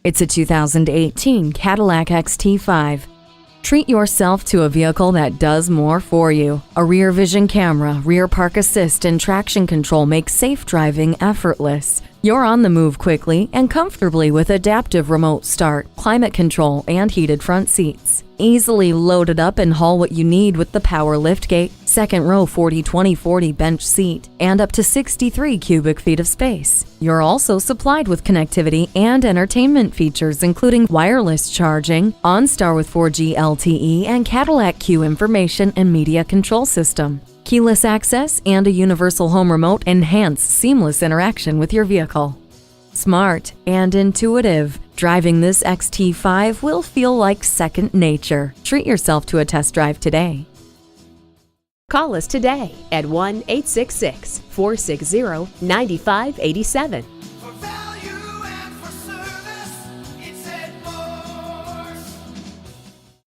It's a 2018 Cadillac XT5. Treat yourself to a vehicle that does more for you. A rear vision camera, rear park assist, and traction control make safe driving effortless. You're on the move quickly and comfortably with adaptive remote start, climate control, and heated front seats. Easily load it up and haul what you need with the power liftgate, second row 40/20/40 bench seat, and up to 63 cubic feet of space. You're also supplied with connectivity and entertainment features including wireless charging, OnStar with 4G LTE, and Cadillac CUE information and media control system. Keyless access and a universal home remote enhance seamless interaction with your vehicle. Smart and intuitive, driving this XT5 will feel like second nature. Treat yourself to a test drive today. Call us today at 1-866-460-9587.